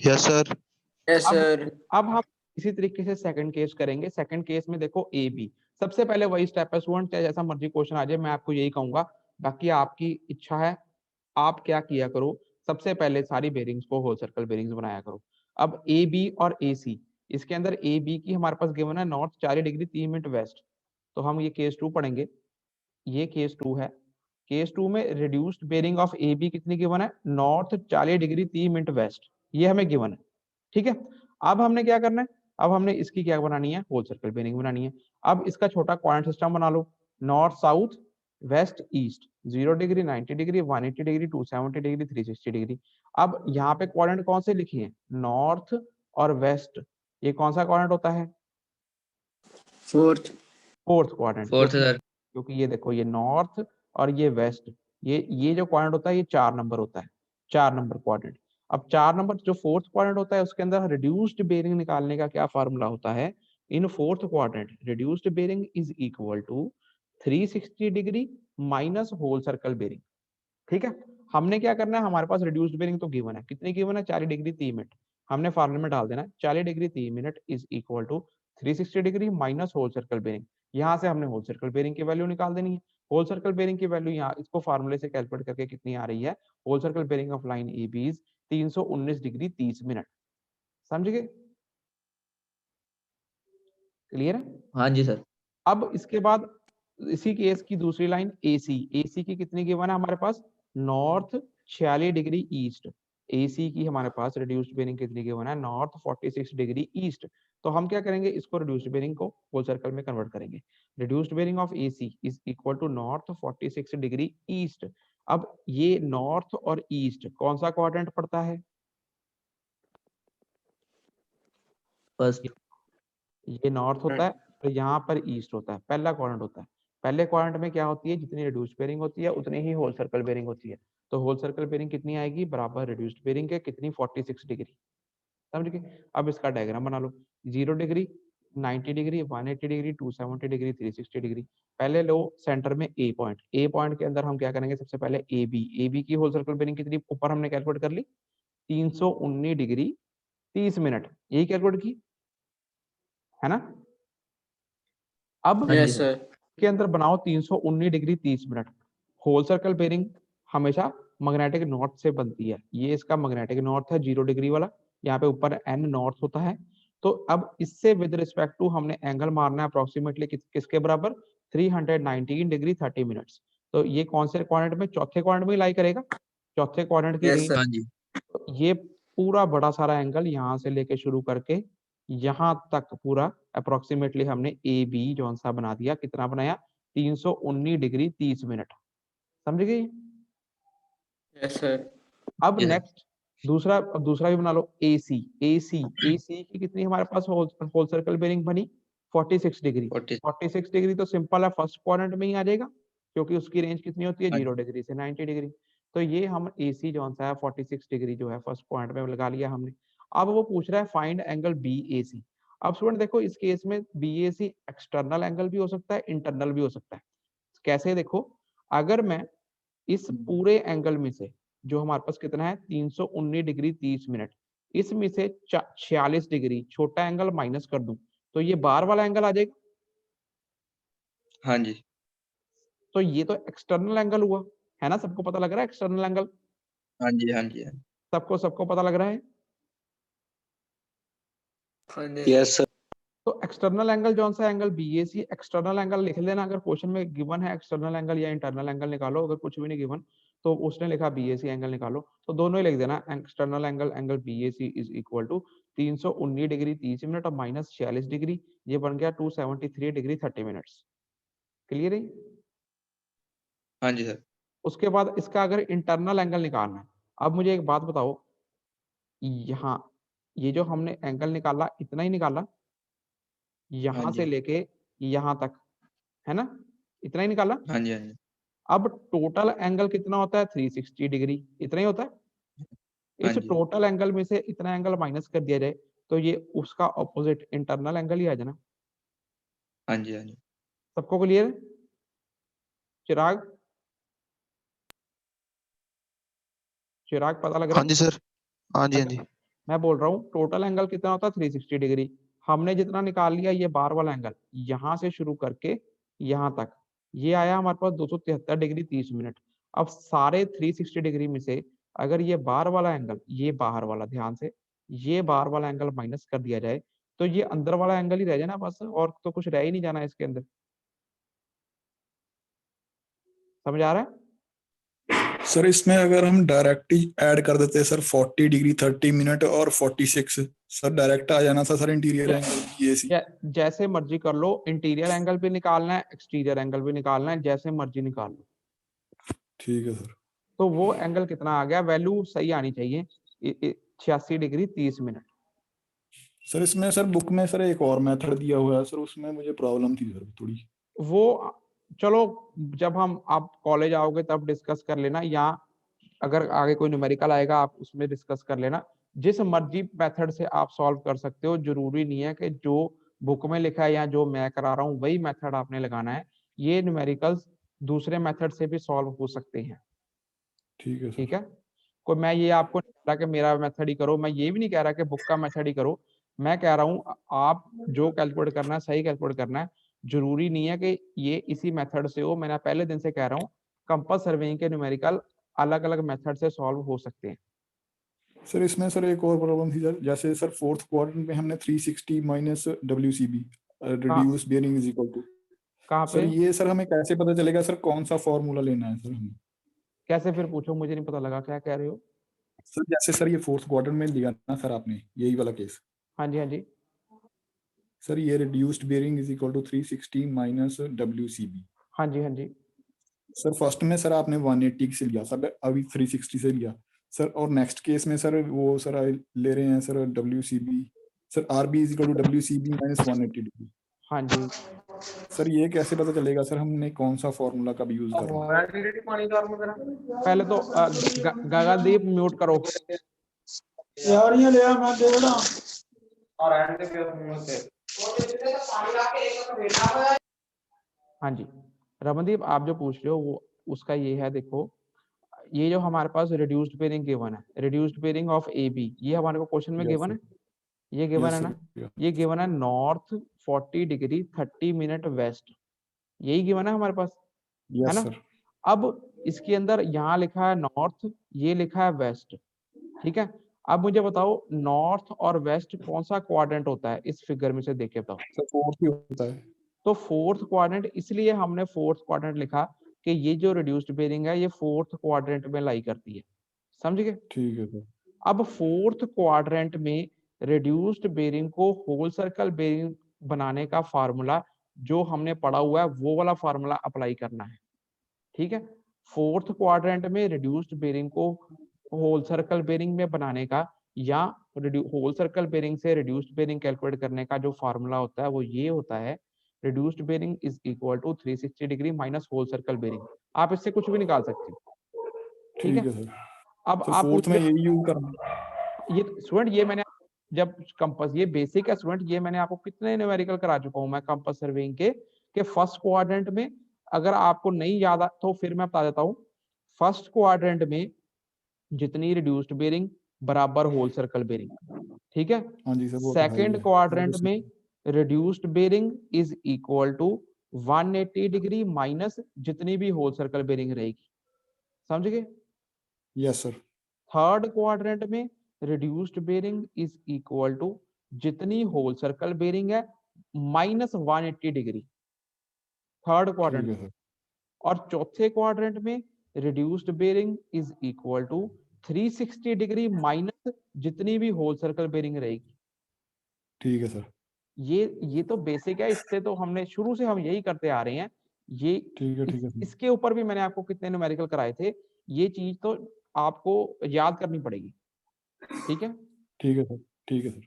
Yes sir. Yes अब sir. अब हम इसी तरीके से सेकंड केस करेंगे। सेकंड केस में देखो ए बी, सबसे पहले वही स्टेप है स्टूडेंट, चाहे जैसा मर्जी क्वेश्चन आ जाए मैं आपको यही कहूंगा, बाकी आपकी इच्छा है आप क्या किया करो, सबसे पहले सारी बेरिंग्स को होल सर्कल बेरिंग्स बनाया करो। अब ए बी और ए सी, इसके अंदर ए बी की हमारे पास गिवन है नॉर्थ 40 डिग्री 3 मिनट वेस्ट, तो हम ये केस 2 पढ़ेंगे। ये केस 2 है। केस 2 में reduced bearing of A B कितनी गिवन है, नॉर्थ 40 डिग्री 3 मिनट वेस्ट, ये हमें गिवन है। ठीक है, अब हमने क्या करना है, अब हमने इसकी क्या बनानी है, होल सर्कल बेरिंग बनानी है। अब इसका छोटा क्वाड्रेंट सिस्टम बना लो, north south west east, 0 degree 90 degree 180 degree 270 degree 360 degree. अब यहाँ पे क्वाड्रेंट कौन से लिखे हैं, नॉर्थ और वेस्ट, ये कौन सा क्वाड्रेंट होता है, फोर्थ क्वाड्रेंट, फोर्थ सर। क्योंकि ये देखो ये नॉर्थ और ये वेस्ट, ये जो क्वाड्रेंट होता है ये 4 नंबर होता है, 4 नंबर क्वाड्रेंट। अब 4 नंबर जो फोर्थ क्वाड्रेंट होता है उसके अंदर रिड्यूस्ड बेरिंग निकालने का क्या फार्मूला होता है, in fourth quadrant reduced bearing is equal to 360 degree minus whole circle bearing. ठीक है, हमने क्या करना है, हमारे पास रिड्यूस्ड बेरिंग तो गिवन है, कितनी गिवन है, 40 डिग्री 3 मिनट, हमने फार्मूले में डाल देना 40 degree 3 minute is equal to 360 degree minus whole circle bearing. यहाँ से हमने होल सर्कल बेरिंग की वैल्यू निकाल देनी है। होल सर्कल बेरिंग की वैल्यू यहाँ इसको फार्मूले से कैलकुलेट करके कितनी आ रही है, whole circle bearing of line A B 319 degree 30 minute. समझ गए, क्लियर है? हाँ जी सर। अब इसके बाद इसी केस की दूसरी लाइन एसी की कितनी गिवन है हमारे पास, नॉर्थ 46 डिग्री ईस्ट, एसी की हमारे पास रिड्यूस्ड बेरिंग कितनी गिवन है, नॉर्थ 46 डिग्री ईस्ट। तो हम क्या करेंगे, इसको रिड्यूस्ड बेरिंग को होल सर्कल में कन्वर्ट करेंगे। Reduced bearing of A C is equal to north 46 degree east. अब ये नॉर्थ और ईस्ट कौन सा क्वाड्रेंट पड़ता है, फर्स्ट। ये नॉर्थ होता है तो यहाँ पर ईस्ट होता है, पहला क्वाड्रेंट होता है। पहले क्वाड्रेंट में क्या होती है, जितनी रिड्यूस्ड बेरिंग होती है उतनी ही होल सर्कल बेरिंग होती है। तो होल सर्कल बेरिंग कितनी आएगी, बराबर रिड्यूस्ड बेरिंग के कितनी, 46 डिग्री। समझ गए? अब इसका डायग्राम बना लो, 0 degree 90 degree 180 degree 270 degree 360 degree. पहले लो सेंटर में ए पॉइंट, ए पॉइंट के अंदर हम क्या करेंगे, सबसे पहले ए बी की होल सर्कल बेरिंग कितनी ऊपर हमने कैलकुलेट कर ली, 319 डिग्री 30 मिनट, यही कैलकुलेट की है ना। अब हाँ जी यस सर। सर। के अंदर बनाओ 319 degree 30 minute. Whole circle bearing हमेशा मैग्नेटिक नॉर्थ से बनती है, ये इसका मैग्नेटिक नॉर्थ है 0 डिग्री वाला, यहाँ पे ऊपर एन नॉर्थ होता है। तो अब इससे विद रिस्पेक्ट टू हमने एंगल मारना है अप्रोक्सीमेटली किसके बराबर, 319 डिग्री 30 मिनट्स। तो ये कौन से क्वाड्रेंट में, चौथे क्वाड्रेंट में लाई करेगा, चौथे क्वाड्रेंट की यस रेंज। सर। हाँ जी। तो ये पूरा बड़ा सारा एंगल यहाँ से लेके शुरू करके यहाँ तक पूरा अप्रोक्सीमेटली हमने ए बी जो सा बना दिया, कितना बनाया, 319 डिग्री 30 मिनट। समझ गए? Yes sir. अब Yes, sir. नेक्स्ट दूसरा भी बना लो, एसी की कितनी हमारे पास होल सर्कल बेरिंग बनी, 46 डिग्री। 40 46 डिग्री तो सिंपल है, फर्स्ट क्वाड्रेंट में ही आ जाएगा, क्योंकि उसकी रेंज कितनी होती है, हाँ 0 डिग्री से 90 डिग्री। तो ये हम एसी जो सा है 46 डिग्री जो है फर्स्ट पॉइंट में लगा लिया हमने। अब वो पूछ रहा है फाइंड एंगल बी ए सी। अब स्टूडेंट देखो इस केस में बी ए सी एक्सटर्नल एंगल भी हो सकता है, इंटरनल भी हो सकता है। कैसे, देखो अगर मैं इस पूरे एंगल में से जो हमारे पास कितना है 319 डिग्री 30 मिनट, इसमें से 46 डिग्री छोटा एंगल माइनस कर दूं तो ये बार वाला एंगल आ जाएगा। हाँ जी। तो ये तो एक्सटर्नल एंगल हुआ है ना, सबको पता लग रहा है एक्सटर्नल एंगल, हाँ जी। हाँ जी। सबको पता लग रहा है। हाँ जी। Yes sir. तो एक्सटर्नल एंगल जो सा एंगल बीएसी, एक्सटर्नल एंगल लिख लेना, अगर क्वेश्चन में गिवन है एक्सटर्नल एंगल या इंटरनल एंगल निकालो, अगर कुछ भी नहीं गिवन तो उसने लिखा बीएसी एंगल निकालो, तो दोनों ही लिख देना, external angle B A C is equal to 319 degree 30 minute और माइनस 46 डिग्री, ये बन गया 273 डिग्री 30 मिनट्स। क्लियर है? हाँ जी सर। उसके बाद इसका अगर इंटरनल एंगल निकालना है, अब मुझे एक बात बताओ, यहाँ ये जो हमने एंगल निकाला इतना ही निकाला, हाँ यहाँ से जी। लेके यहाँ तक, है ना, इतना ही निकाला। हाँ जी। हाँ जी। अब टोटल एंगल कितना होता है, 360 डिग्री, इतना ही होता है। हाँ इस जी। टोटल एंगल में से इतना एंगल माइनस कर दिया जाए तो ये उसका ऑपोजिट इंटरनल एंगल ही आ जाना। हाँ जी। हाँ जी। सबको क्लियर है? चिराग पता लग रहा हाँ है? जी सर। हाँ जी हाँ अगर जी। मैं बोल रहा हूँ टोटल एंगल कितना होता है 360 डिग्री। हमने जितना निकाल लिया ये बार वाला एंगल यहाँ से शुरू करके यहाँ तक, ये आया हमारे पास 273 डिग्री 30 मिनट। अब सारे 360 डिग्री में से अगर ये बार वाला एंगल, ये बाहर वाला, ध्यान से, ये बार वाला एंगल माइनस कर दिया जाए तो ये अंदर वाला एंगल ही रह जाए ना बस, और तो कुछ रह ही नहीं जाना इसके अंदर। समझ आ रहा है? सर इसमें अगर हम डायरेक्ट ही ऐड कर देते सर 40 डिग्री 30 मिनट और 46, सर डायरेक्ट आ जाना था सर इंटीरियर एंगल ये सी। जैसे मर्जी कर लो, इंटीरियर एंगल भी निकालना है, एक्सटीरियर एंगल भी निकालना है, जैसे मर्जी निकाल लो। ठीक है सर। तो वो एंगल कितना आ गया, वैल्यू सही आनी चाहिए 86 डिग्री 30 मिनट। सर इसमें सर बुक में सर एक और मेथड दिया हुआ है सर, उसमें मुझे प्रॉब्लम थी सर थोड़ी। वो चलो जब हम आप कॉलेज आओगे तब डिस्कस कर लेना, या अगर आगे कोई न्यूमेरिकल आएगा आप उसमें डिस्कस कर लेना। जिस मर्जी मेथड से आप सॉल्व कर सकते हो, जरूरी नहीं है कि जो बुक में लिखा है या जो मैं करा रहा हूँ वही मेथड आपने लगाना है। ये न्यूमेरिकल्स दूसरे मेथड से भी सॉल्व हो सकते हैं। ठीक है सर। ठीक है, कोई मैं ये आपको नहीं कह रहा कि मेरा मेथड ही करो, मैं ये भी नहीं कह रहा कि बुक का मेथड ही करो। मैं कह रहा हूँ आप जो कैलकुलेट करना है सही कैलकुलेट करना है। जरूरी नहीं है कि ये इसी मेथड से हो। मैंने पहले दिन से कह रहा हूँ कंपास सर्वेइंग के न्यूमेरिकल अलग अलग मेथड से सॉल्व हो सकते हैं। सर इसमें सर एक और प्रॉब्लम थी सर, जैसे सर फोर्थ क्वाड्रेंट में हमने 360 minus WCB reduce bearing is equal to, कहाँ सर पे ये सर हमें कैसे पता चलेगा सर कौन सा फॉर्मूला लेना है सर हमें? कैसे, फिर पूछो, मुझे नहीं पता लगा क्या कह रहे हो। सर जैसे सर ये फोर्थ क्वाड्रेंट में दिया ना सर आपने यही वाला केस, हाँ जी, हाँ जी, सर ये reduced bearing is equal to 360 minus WCB। हाँ जी, हाँ जी। सर फर्स्ट में सर आपने 180 से लिया सर, अभी 360 से लिया सर, और नेक्स्ट केस में सर वो सर ले रहे हैं sir WCB, sir RB is equal to WCB minus 180 degree. हाँ जी, सर ये कैसे पता चलेगा सर हमने कौन सा फॉर्मूला का भी यूज करना है? पहले तो गगनदीप म्यूट करो। यार ये ले आ, मैं दे रहा हूं। हाँ जी, रमनदीप आप जो पूछ रहे हो वो उसका ये है, देखो ये जो हमारे पास रिड्यूस्ड बेयरिंग गिवन है, रिड्यूस्ड बेयरिंग ऑफ AB, ये हमारे को क्वेश्चन में Yes, गिवन sir. है, ये गिवन Yes, है sir. ना, Yeah. ये गिवन है नॉर्थ 40 डिग्री 30 मिनट वेस्ट, यही गिवन है हमारे पास, है Yes, ना। sir. अब इसके अंदर यहाँ लिखा है नॉर्थ, ये लिखा है वेस्ट, ठीक है। अब मुझे बताओ नॉर्थ और वेस्ट कौन सा क्वाड्रेंट होता है इस फिगर में से, देख के बताओ। सर फोर्थ ही होता है। तो फोर्थ क्वाड्रेंट, इसलिए हमने फोर्थ क्वाड्रेंट लिखा कि ये जो रिड्यूस्ड बेयरिंग है ये फोर्थ क्वाड्रेंट में लाई करती है, समझ गए। ठीक है सर। अब फोर्थ क्वाड्रेंट में रिड्यूस्ड बेयरिंग को होल सर्कल बेयरिंग बनाने का फार्मूला जो हमने पढ़ा हुआ है वो वाला फार्मूला अप्लाई करना है, ठीक है। फोर्थ क्वाड्रेंट में रिड्यूस्ड बेयरिंग को होल सर्कल बेयरिंग में बनाने का या होल सर्कल बेयरिंग से रिड्यूस्ड बेयरिंग कैलकुलेट करने का जो फार्मूला होता है वो ये होता है, reduced bearing is equal to 360 degree minus whole circle bearing. आप इससे कुछ भी निकाल सकते हो, ठीक है। सर। अब तो आप फोर्थ में यही यूज करना। ये स्टूडेंट, ये मैंने जब कंपास, ये बेसिक है स्टूडेंट, ये मैंने आपको कितने न्यूमेरिकल करा चुका हूं मैं कंपास सर्वेइंग के फर्स्ट क्वाड्रेंट में। अगर आपको नहीं याद तो फिर मैं बता देता हूं, फर्स्ट क्वाड्रेंट में जितनी रिड्यूस्ड बेयरिंग बराबर होल सर्कल बेयरिंग, ठीक है। हाँ जी सर, वो तो है ही सेकेंड है। क्वाड्रेंट में reduced bearing is equal to 180 degree minus जितनी भी होल सर्कल बेयरिंग रहेगी, समझ गए। Yes sir. थर्ड क्वाड्रेंट में reduced bearing is equal to जितनी होल सर्कल बेयरिंग है माइनस 180 डिग्री, थर्ड ठीक क्वाड्रेंट है में। सर। और चौथे क्वाड्रेंट में reduced bearing is equal to 360 degree minus जितनी भी होल सर्कल बेयरिंग रहेगी। ठीक है सर। ये तो बेसिक है, इससे तो हमने शुरू से हम यही करते आ रहे हैं। ये ठीक है ठीक है सर। इसके ऊपर भी मैंने आपको कितने न्यूमेरिकल कराए थे, ये चीज तो आपको याद करनी पड़ेगी, ठीक है। ठीक है सर। ठीक है सर।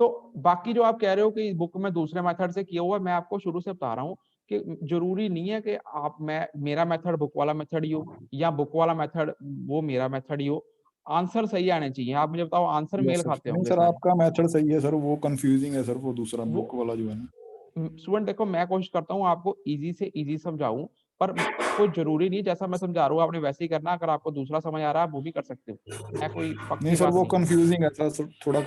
तो बाकी जो आप कह रहे हो कि बुक में दूसरे मेथड से किया हुआ है, मैं आपको शुरू से बता रहा हूँ कि जरूरी नहीं है कि आप मेरा मेथड बुक वाला मेथड ही हो या बुक वाला मेथड वो मेरा मेथड ही हो। आंसर सही आने चाहिए। आप मुझे बताओ आंसर यस मेल सर। खाते नहीं होंगे सर, सारे। आपका मेथड सही है सर, वो कंफ्यूजिंग है सर, वो दूसरा वो बुक वाला जो है ना। स्टूडेंट देखो, मैं कोशिश करता हूँ आपको इजी से इजी समझाऊं, पर कोई जरूरी नहीं जैसा मैं समझा रहा हूँ आपने वैसे ही करना, अगर आपको दूसरा समझ आ रहा है आप वो भी कर सकते हो, है कोई पक्की नहीं सर बात वो नहीं। कंफ्यूजिंग है सर, थोड़ा